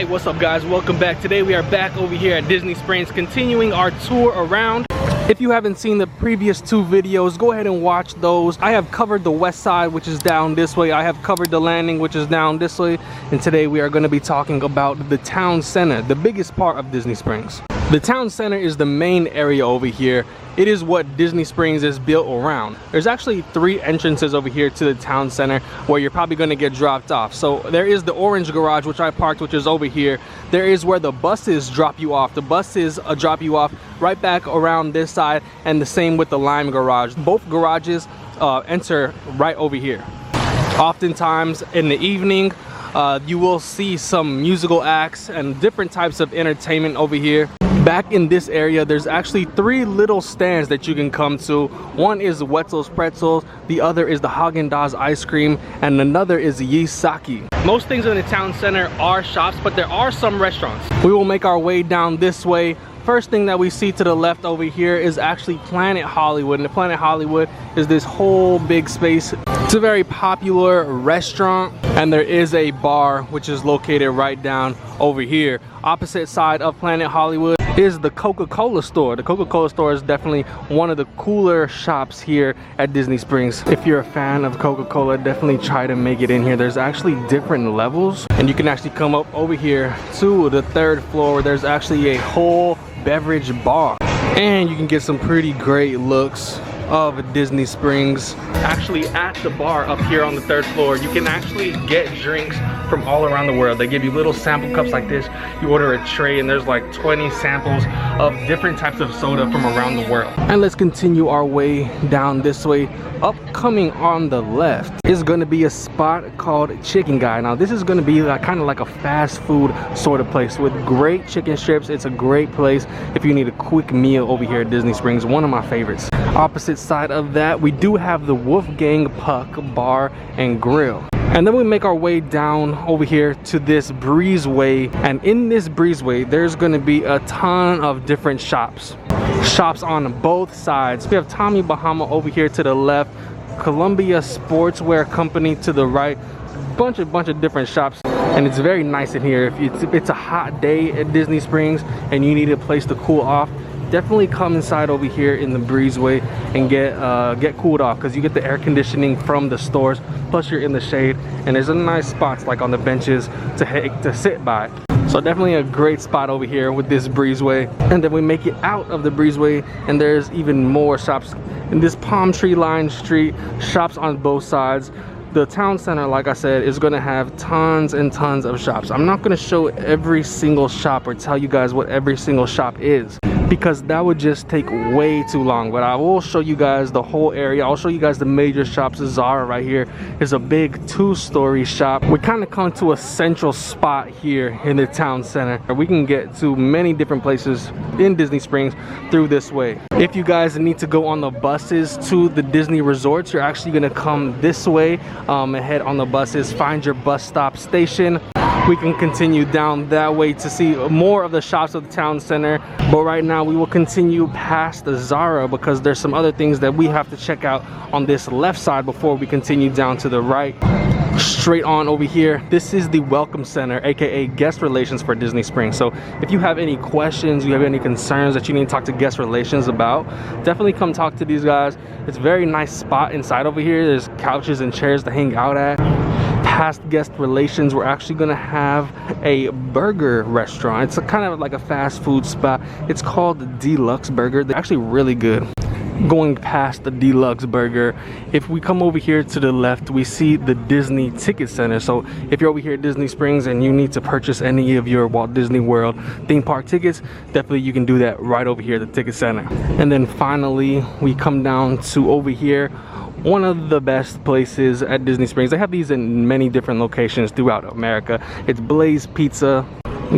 Hey, what's up guys? Welcome back. Today we are back over here at Disney Springs continuing our tour around. If you haven't seen the previous two videos, go ahead and watch those. I have covered the west side, which is down this way. I have covered the landing, which is down this way. And today we are going to be talking about the town center, the biggest part of Disney Springs. The town center is the main area over here. It is what Disney Springs is built around. There's actually 3 entrances over here to the town center where you're probably going to get dropped off. So there is the orange garage, which I parked, which is over here. There is where the buses drop you off. The buses drop you off right back around this side, and the same with the lime garage. Both garages enter right over here. Oftentimes in the evening, you will see some musical acts and different types of entertainment over here. Back in this area, there's actually 3 little stands that you can come to. One is Wetzel's Pretzels, the other is the Haagen-Dazs ice cream, and another is Yeast Sake. Most things in the town center are shops, but there are some restaurants. We will make our way down this way. First thing that we see to the left over here is actually Planet Hollywood, and the Planet Hollywood is this whole big space. It's a very popular restaurant, and there is a bar which is located right down over here. Opposite side of Planet Hollywood is the Coca-Cola store. The Coca-Cola store is definitely one of the cooler shops here at Disney Springs. If you're a fan of Coca-Cola, definitely try to make it in here. There's actually different levels, and you can actually come up over here to the 3rd floor. There's actually a whole beverage bar, and you can get some pretty great looks of Disney Springs. Actually, at the bar up here on the 3rd floor, you can actually get drinks from all around the world. They give you little sample cups like this. You order a tray and there's like 20 samples of different types of soda from around the world. And let's continue our way down this way. Upcoming on the left is going to be a spot called Chicken Guy. Now this is going to be like kind of like a fast food sort of place with great chicken strips. It's a great place if you need a quick meal over here at Disney Springs. One of my favorites. Opposite side of that, we do have the Wolfgang Puck Bar and Grill. And then we make our way down over here to this breezeway, and in this breezeway there's going to be a ton of different shops on both sides. We have Tommy Bahama over here to the left, Columbia Sportswear Company to the right, bunch of different shops. And it's very nice in here. If it's a hot day at Disney Springs and you need a place to cool off, definitely come inside over here in the breezeway and get cooled off, because you get the air conditioning from the stores, plus you're in the shade, and there's a nice spots like on the benches to sit by. So definitely a great spot over here with this breezeway. And then we make it out of the breezeway, and there's even more shops in this palm tree lined street. Shops on both sides. The town center, like I said, is going to have tons and tons of shops. I'm not going to show every single shop or tell you guys what every single shop is, because that would just take way too long. But I will show you guys the whole area. I'll show you guys the major shops. Zara right here is a big 2-story shop. We kind of come to a central spot here in the town center. We can get to many different places in Disney Springs through this way. If you guys need to go on the buses to the Disney resorts, you're actually going to come this way and head on the buses. Find your bus stop station. We can continue down that way to see more of the shops of the town center, but right now we will continue past the Zara because there's some other things that we have to check out on this left side before we continue down to the right. Straight on over here, this is the Welcome Center, aka Guest Relations for Disney Springs. So if you have any questions, you have any concerns that you need to talk to Guest Relations about, definitely come talk to these guys. It's a very nice spot inside over here. There's couches and chairs to hang out at. Past Guest Relations, we're actually gonna have a burger restaurant. It's kind of like a fast food spot. It's called Deluxe Burger. They're actually really good. Going past the Deluxe Burger, if we come over here to the left, we see the Disney Ticket Center. So if you're over here at Disney Springs and you need to purchase any of your Walt Disney World theme park tickets, definitely you can do that right over here at the Ticket Center. And then finally we come down to over here, one of the best places at Disney Springs. They have these in many different locations throughout America. It's Blaze Pizza.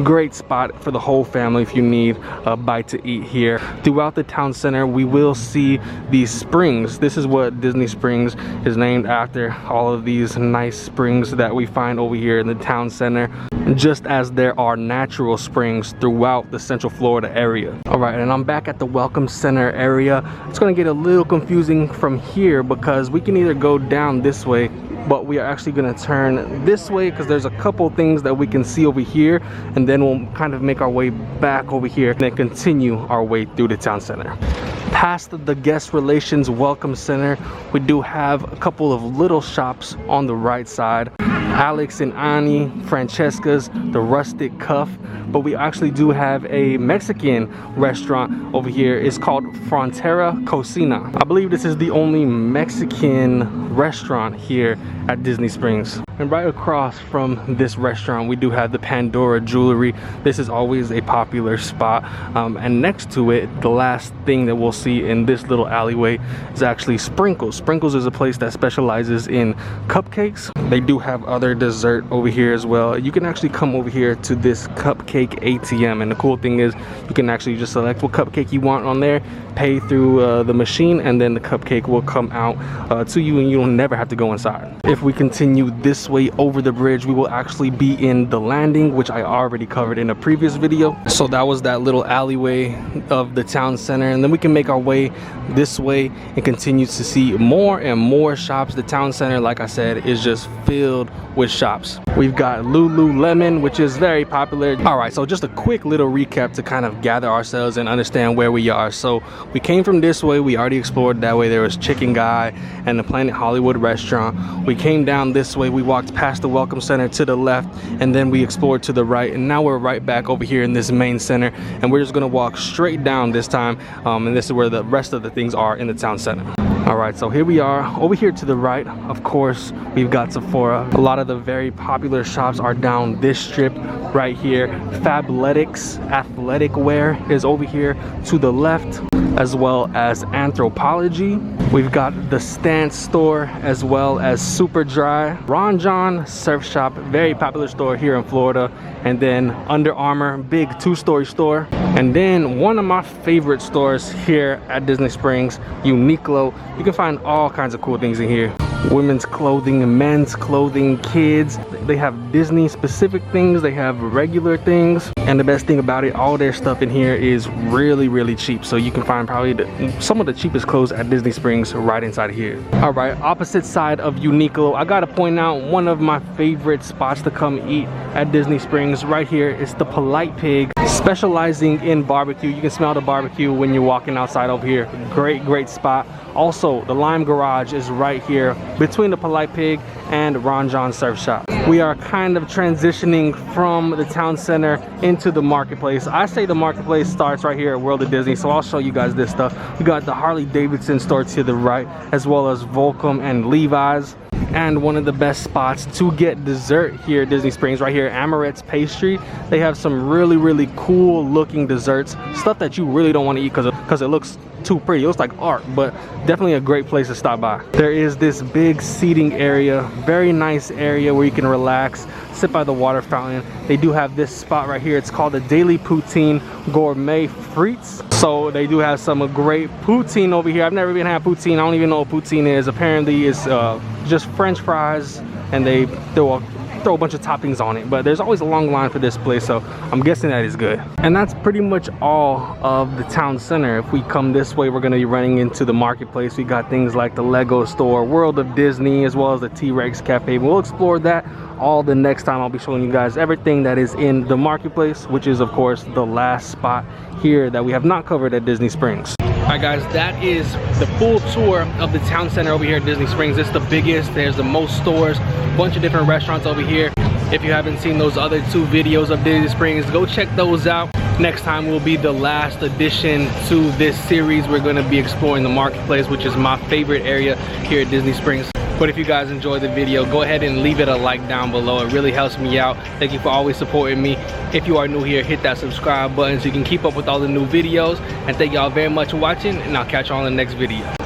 Great spot for the whole family if you need a bite to eat here. Throughout the town center, we will see these springs. This is what Disney Springs is named after, all of these nice springs that we find over here in the town center, just as there are natural springs throughout the Central Florida area. All right, and I'm back at the Welcome Center area. It's gonna get a little confusing from here because we can either go down this way but we are actually gonna turn this way because there's a couple things that we can see over here, and then we'll kind of make our way back over here and then continue our way through the town center. Past the guest relations welcome center, we do have a couple of little shops on the right side. Alex and Annie, Francesca's, the Rustic Cuff, but we actually do have a Mexican restaurant over here. It's called Frontera Cocina. I believe this is the only Mexican restaurant here at Disney Springs. And right across from this restaurant, we do have the Pandora Jewelry. This is always a popular spot. And next to it, the last thing that we'll see in this little alleyway is actually Sprinkles. Sprinkles is a place that specializes in cupcakes. They do have other dessert over here as well. You can actually come over here to this cupcake ATM, and the cool thing is you can actually just select what cupcake you want on there, pay through the machine, and then the cupcake will come out to you, and you'll never have to go inside. If we continue this way over the bridge, we will actually be in the landing, which I already covered in a previous video. So that was that little alleyway of the town center, and then we can make our way this way and continue to see more and more shops. The town center, like I said, is just filled with shops. We've got Lululemon, which is very popular. All right, so just a quick little recap to kind of gather ourselves and understand where we are. So we came from this way, we already explored that way. There was Chicken Guy and the Planet Hollywood restaurant. We came down this way, we walked past the welcome center to the left, and then we explored to the right, and now we're right back over here in this main center, and we're just gonna walk straight down this time, and this is where the rest of the things are in the town center. All right, so here we are. Over here to the right, of course, we've got Sephora. A lot of the very popular shops are down this strip right here. Fabletics, athletic wear is over here to the left, as well as Anthropologie. We've got the Stance store, as well as Super Dry. Ron John Surf Shop, very popular store here in Florida. And then Under Armour, big two-story store. And then one of my favorite stores here at Disney Springs, Uniqlo. You can find all kinds of cool things in here. Women's clothing, men's clothing, kids. They have Disney specific things, they have regular things. And the best thing about it, all their stuff in here is really, really cheap. So you can find probably some of the cheapest clothes at Disney Springs right inside of here. All right, opposite side of Uniqlo, I gotta point out one of my favorite spots to come eat at Disney Springs right here. It's the Polite Pig, specializing in barbecue. You can smell the barbecue when you're walking outside over here. Great, great spot. Also, the Lime Garage is right here between the Polite Pig and Ron John Surf Shop. We are kind of transitioning from the town center into the marketplace. I say the marketplace starts right here at World of Disney, so I'll show you guys this stuff. We got the Harley Davidson store to the right, as well as Volcom and Levi's. And one of the best spots to get dessert here at Disney Springs, right here, Amorette's Pastry. They have some really, really cool looking desserts, stuff that you really don't want to eat because it looks too pretty. It looks like art, but definitely a great place to stop by. There is this big seating area, very nice area where you can relax, sit by the water fountain. They do have this spot right here. It's called the Daily Poutine Gourmet Frites. So they do have some great poutine over here. I've never even had poutine. I don't even know what poutine is. Apparently it's just French fries, and they throw a bunch of toppings on it, but there's always a long line for this place, so I'm guessing that is good. And that's pretty much all of the town center. If we come this way, we're going to be running into the marketplace. We got things like the Lego store, World of Disney, as well as the T-Rex Cafe. We'll explore that all the next time. I'll be showing you guys everything that is in the marketplace, which is of course the last spot here that we have not covered at Disney Springs. Alright guys, that is the full tour of the town center over here at Disney Springs. It's the biggest, there's the most stores, a bunch of different restaurants over here. If you haven't seen those other two videos of Disney Springs, go check those out. Next time will be the last addition to this series. We're going to be exploring the marketplace, which is my favorite area here at Disney Springs. But if you guys enjoyed the video, go ahead and leave it a like down below. It really helps me out. Thank you for always supporting me. If you are new here, hit that subscribe button so you can keep up with all the new videos. And thank y'all very much for watching, and I'll catch you on the next video.